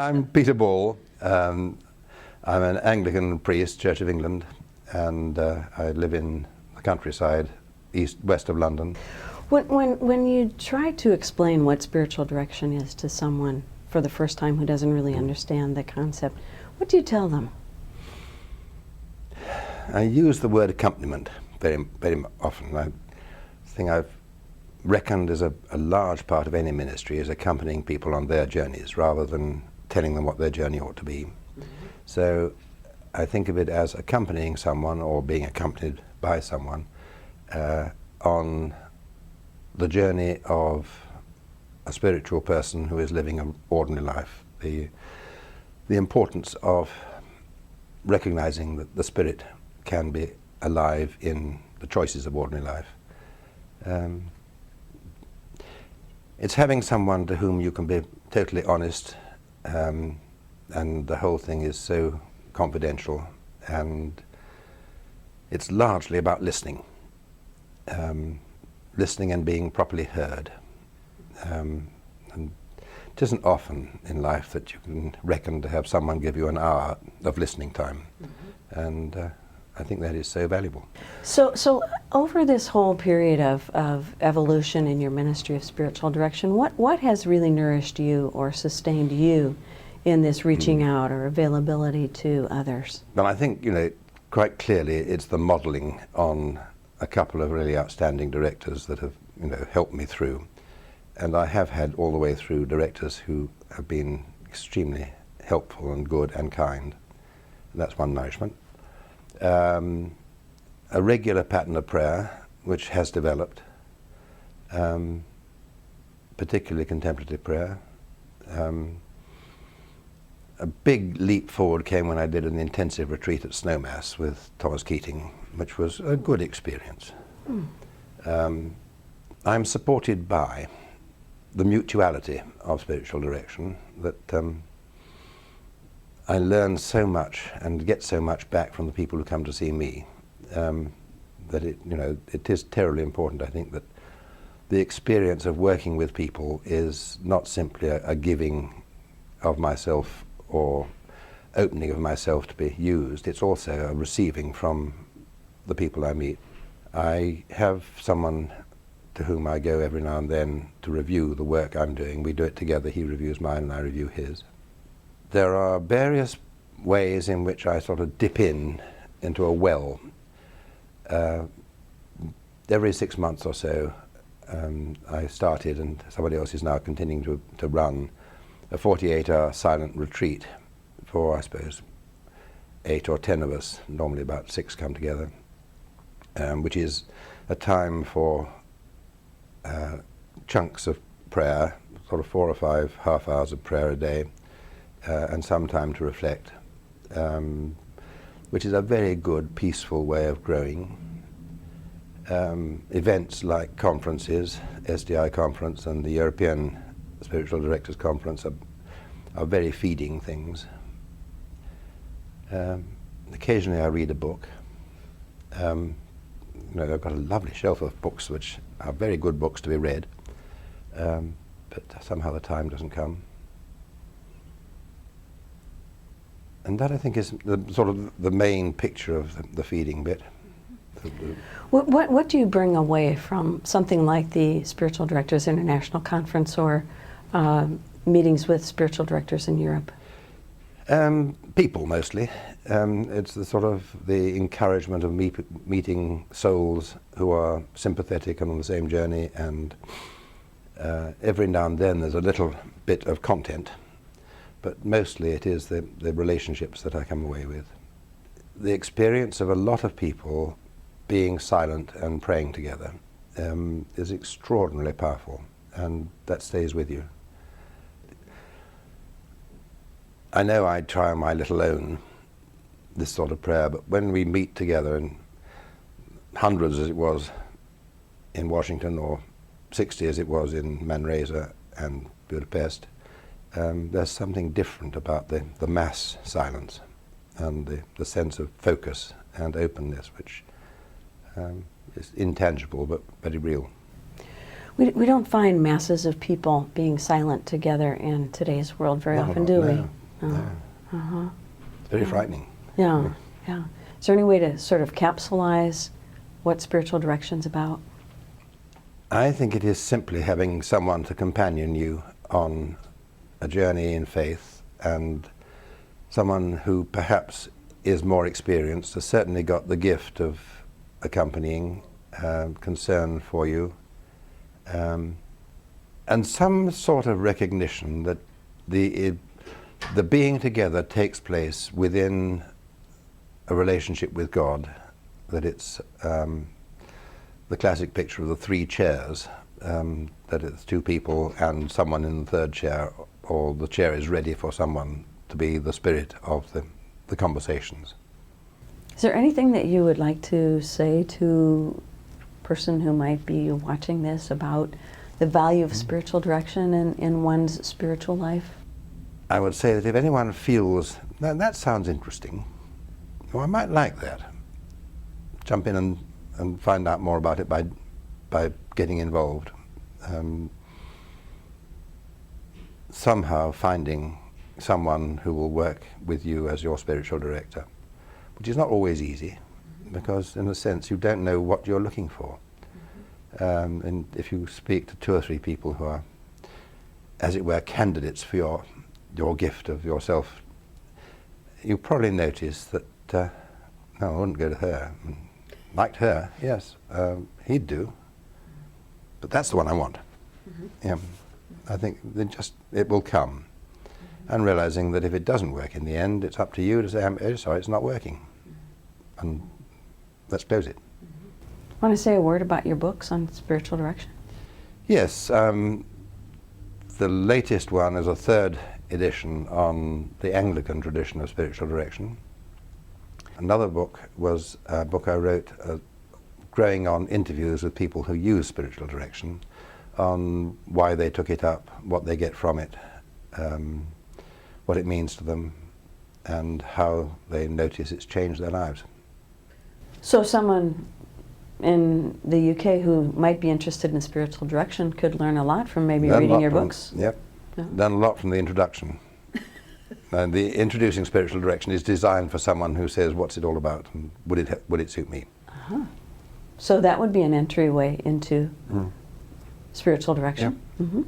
I'm Peter Ball. I'm an Anglican priest, Church of England, and I live in the countryside, west of London. When you try to explain what spiritual direction is to someone for the first time who doesn't really understand the concept, what do you tell them? I use the word accompaniment very often. The thing I've reckoned as a large part of any ministry is accompanying people on their journeys rather than telling them what their journey ought to be. Mm-hmm. So I think of it as accompanying someone or being accompanied by someone on the journey of a spiritual person who is living an ordinary life. The importance of recognizing that the spirit can be alive in the choices of ordinary life. It's having someone to whom you can be totally honest, and the whole thing is so confidential, and it's largely about listening. Listening and being properly heard. And it isn't often in life that you can reckon to have someone give you an hour of listening time. Mm-hmm. And I think that is so valuable. So over this whole period of evolution in your ministry of spiritual direction, what has really nourished you or sustained you in this reaching out or availability to others? Well, I think, quite clearly it's the modeling on a couple of really outstanding directors that have, helped me through. And I have had all the way through directors who have been extremely helpful and good and kind. And that's one nourishment. A regular pattern of prayer, which has developed, particularly contemplative prayer. A big leap forward came when I did an intensive retreat at Snowmass with Thomas Keating, which was a good experience. I'm supported by the mutuality of spiritual direction, that I learn so much and get so much back from the people who come to see me, that it is terribly important, I think, that the experience of working with people is not simply a giving of myself or opening of myself to be used. It's also a receiving from the people I meet. I have someone to whom I go every now and then to review the work I'm doing. We do it together. He reviews mine and I review his. There are various ways in which I sort of dip into a well. Every 6 months or so, I started, and somebody else is now continuing to run, a 48-hour silent retreat for, I suppose, 8 or 10 of us, normally about 6 come together, which is a time for chunks of prayer, sort of 4 or 5 half hours of prayer a day, and some time to reflect, which is a very good, peaceful way of growing. Events like conferences, SDI conference and the European Spiritual Directors Conference are very feeding things. Occasionally I read a book. I've got a lovely shelf of books which are very good books to be read, but somehow the time doesn't come. And that, I think, is the main picture of the feeding bit. What do you bring away from something like the Spiritual Directors International Conference or meetings with spiritual directors in Europe? People, mostly. It's the encouragement of meeting souls who are sympathetic and on the same journey, and every now and then there's a little bit of content, but mostly it is the relationships that I come away with. The experience of a lot of people being silent and praying together is extraordinarily powerful, and that stays with you. I know I try on my little own this sort of prayer, but when we meet together, in hundreds as it was in Washington, or 60 as it was in Manresa and Budapest, there's something different about the mass silence and the sense of focus and openness, which is intangible but very real. We don't find masses of people being silent together in today's world very Not a often, lot, do no, we? no. Uh-huh. It's very frightening. Yeah, yeah. Is there any way to sort of capsulize what spiritual direction's about? I think it is simply having someone to companion you on a journey in faith, and someone who perhaps is more experienced, has certainly got the gift of accompanying, concern for you, and some sort of recognition that the being together takes place within a relationship with God, that it's the classic picture of the three chairs, that it's two people and someone in the third chair, or the chair is ready for someone to be the spirit of the conversations. Is there anything that you would like to say to a person who might be watching this about the value of spiritual direction in one's spiritual life? I would say that if anyone feels, that sounds interesting, well, I might like that, jump in and find out more about it by getting involved. Somehow finding someone who will work with you as your spiritual director, which is not always easy, because in a sense you don't know what you're looking for. And if you speak to 2 or 3 people who are, as it were, candidates for your gift of yourself, you probably notice that, no, I wouldn't go to her. Liked her, yes, he'd do, but that's the one I want. Yeah, I think it will come, and realizing that if it doesn't work in the end, it's up to you to say, I'm sorry, it's not working, and let's close it. Want to say a word about your books on spiritual direction? Yes, the latest one is a 3rd edition on the Anglican tradition of spiritual direction. Another book was a book I wrote growing on interviews with people who use spiritual direction, on why they took it up, what they get from it, what it means to them, and how they notice it's changed their lives. So someone in the UK who might be interested in spiritual direction could learn a lot from maybe reading your books? Yep, done a lot from the introduction. And the introducing spiritual direction is designed for someone who says, what's it all about, and would it suit me? So that would be an entryway into spiritual direction? Yeah. Mm-hmm.